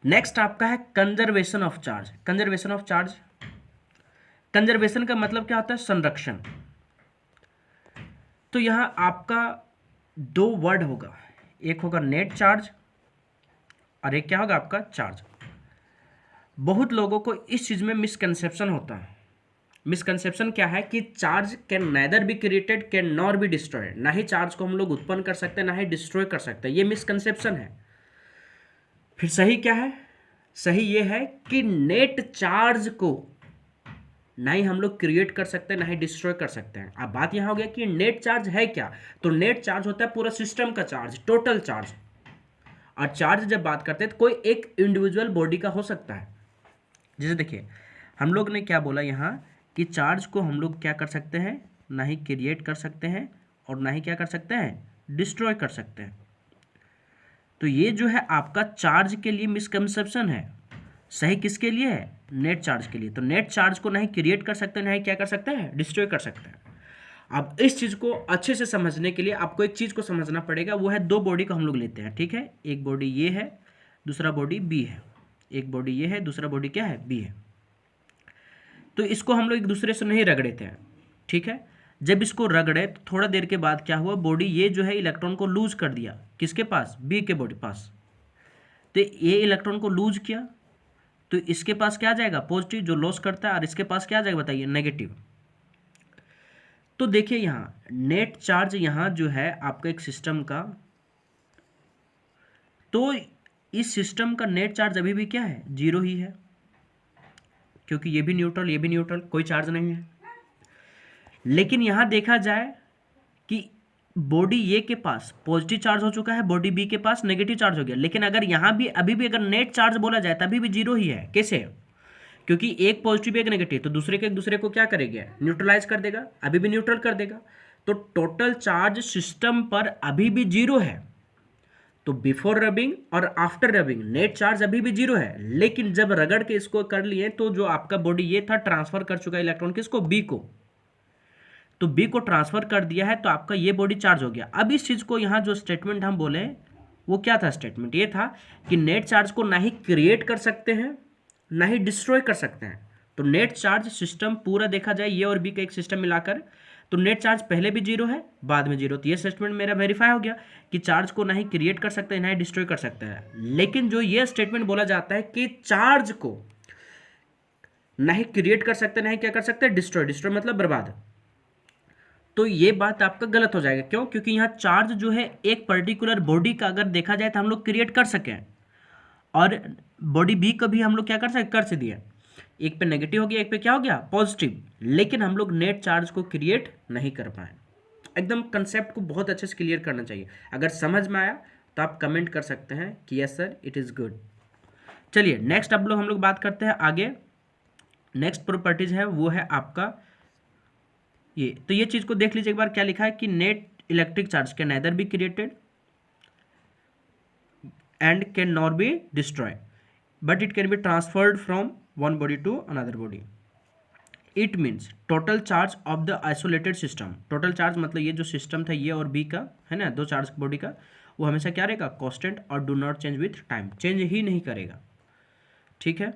Next आपका है conservation of charge. Conservation of charge, conservation का मतलब क्या होता है? संरक्षण। तो यहाँ आपका दो वर्ड होगा, एक होगा नेट चार्ज और एक क्या होगा आपका चार्ज। बहुत लोगों को इस चीज़ में मिसकंसेप्शन होता है। मिसकंसेप्शन क्या है कि charge can neither be created can nor be destroyed, ना ही चार्ज को हम लोग उत्पन्न कर सकते हैं ना ही डिस्ट्रॉय कर सकते हैं, ये मिसकंसेप्शन है। फिर सही क्या है? सही ये है कि नेट चार्ज को ना ही हम लोग क्रिएट कर सकते हैं ना ही डिस्ट्रॉय कर सकते हैं। अब बात यहां हो गया कि नेट चार्ज है क्या। तो नेट चार्ज होता है पूरा सिस्टम का चार्ज, टोटल चार्ज। और चार्ज जब बात करते हैं तो कोई एक इंडिविजुअल बॉडी का हो सकता है। जैसे देखिए हम लोग ने क्या बोला यहाँ कि चार्ज को हम लोग क्या कर सकते हैं, ना ही क्रिएट कर सकते हैं और ना ही क्या कर सकते हैं, डिस्ट्रॉय कर सकते हैं। तो ये जो है आपका चार्ज के लिए मिसकंसेप्शन है। सही किसके लिए है? नेट चार्ज के लिए। तो नेट चार्ज को ना ही क्रिएट कर सकते हैं ना ही क्या कर सकते हैं, डिस्ट्रॉय कर सकते हैं। अब इस चीज़ को अच्छे से समझने के लिए आपको एक चीज़ को समझना पड़ेगा, वो है दो बॉडी को हम लोग लेते हैं, ठीक है। एक बॉडी ये है, दूसरा बॉडी बी है। एक बॉडी ये है, दूसरा बॉडी क्या है, बी है। तो इसको हम लोग एक दूसरे से नहीं रगड़ते हैं, ठीक है। जब इसको रगड़े तो थोड़ा देर के बाद क्या हुआ, बॉडी ये जो है इलेक्ट्रॉन को लूज कर दिया, किसके पास, बी के बॉडी पास। तो ये इलेक्ट्रॉन को लूज किया तो इसके पास क्या आ जाएगा, पॉजिटिव, जो लॉस करता है, और इसके पास क्या आ जाएगा बताइए, नेगेटिव। तो देखिए यहाँ नेट चार्ज यहाँ जो है आपका एक सिस्टम का, तो इस सिस्टम का नेट चार्ज अभी भी क्या है, जीरो ही है, क्योंकि ये भी न्यूट्रल ये भी न्यूट्रल, कोई चार्ज नहीं है। लेकिन यहाँ देखा जाए कि बॉडी ए के पास पॉजिटिव चार्ज हो चुका है, बॉडी बी के पास नेगेटिव चार्ज हो गया। लेकिन अगर यहाँ भी अभी भी अगर नेट चार्ज बोला जाए तभी भी जीरो ही है। कैसे? क्योंकि एक पॉजिटिव एक नेगेटिव, तो दूसरे के एक दूसरे को क्या करेगा, न्यूट्रलाइज कर देगा, अभी भी न्यूट्रल कर देगा। तो टोटल चार्ज सिस्टम पर अभी भी जीरो है। तो बिफोर रबिंग और आफ्टर रबिंग नेट चार्ज अभी भी जीरो है। लेकिन जब रगड़ के इसको कर लिए तो जो आपका बॉडी ये था ट्रांसफर कर चुका इलेक्ट्रॉन किसको, बी को। तो बी को ट्रांसफर कर दिया है तो आपका ये बॉडी चार्ज हो गया। अब इस चीज को यहाँ जो स्टेटमेंट हम बोले वो क्या था, स्टेटमेंट ये था कि नेट चार्ज को ना ही क्रिएट कर सकते हैं ना ही डिस्ट्रॉय कर सकते हैं। तो नेट चार्ज सिस्टम पूरा देखा जाए ये और बी का एक सिस्टम मिलाकर, तो नेट चार्ज पहले भी जीरो है बाद में जीरो। तो ये स्टेटमेंट मेरा वेरीफाई हो गया कि चार्ज को ना ही क्रिएट कर सकते हैं ना ही डिस्ट्रॉय कर सकते हैं। लेकिन जो ये स्टेटमेंट बोला जाता है कि चार्ज को ना ही क्रिएट कर सकते ना ही क्या कर सकते हैं, डिस्ट्रॉय। डिस्ट्रॉय मतलब बर्बाद। तो ये बात आपका गलत हो जाएगा। क्यों? क्योंकि यहाँ चार्ज जो है एक पर्टिकुलर बॉडी का अगर देखा जाए तो हम लोग क्रिएट कर सकें, और बॉडी बी को भी हम लोग क्या कर सके, कर से दिया। एक पे नेगेटिव हो गया एक पे क्या हो गया, पॉजिटिव। लेकिन हम लोग नेट चार्ज को क्रिएट नहीं कर पाए। एकदम कंसेप्ट को बहुत अच्छे से क्लियर करना चाहिए। अगर समझ में आया तो आप कमेंट कर सकते हैं कि yes sir it is good. चलिए नेक्स्ट अब हम लोग बात करते हैं आगे। नेक्स्ट प्रॉपर्टीज है वो है आपका ये। तो ये चीज को देख लीजिए एक बार, क्या लिखा है कि net electric charge can neither be created and can not be destroy but it can be transferred from one body to another body. It means total charge of the isolated system. Total charge मतलब ये जो system था ये और B का है ना, दो चार्ज बॉडी का, वो हमेशा क्या रहेगा, कांस्टेंट और do not change with time, change ही नहीं करेगा, ठीक है।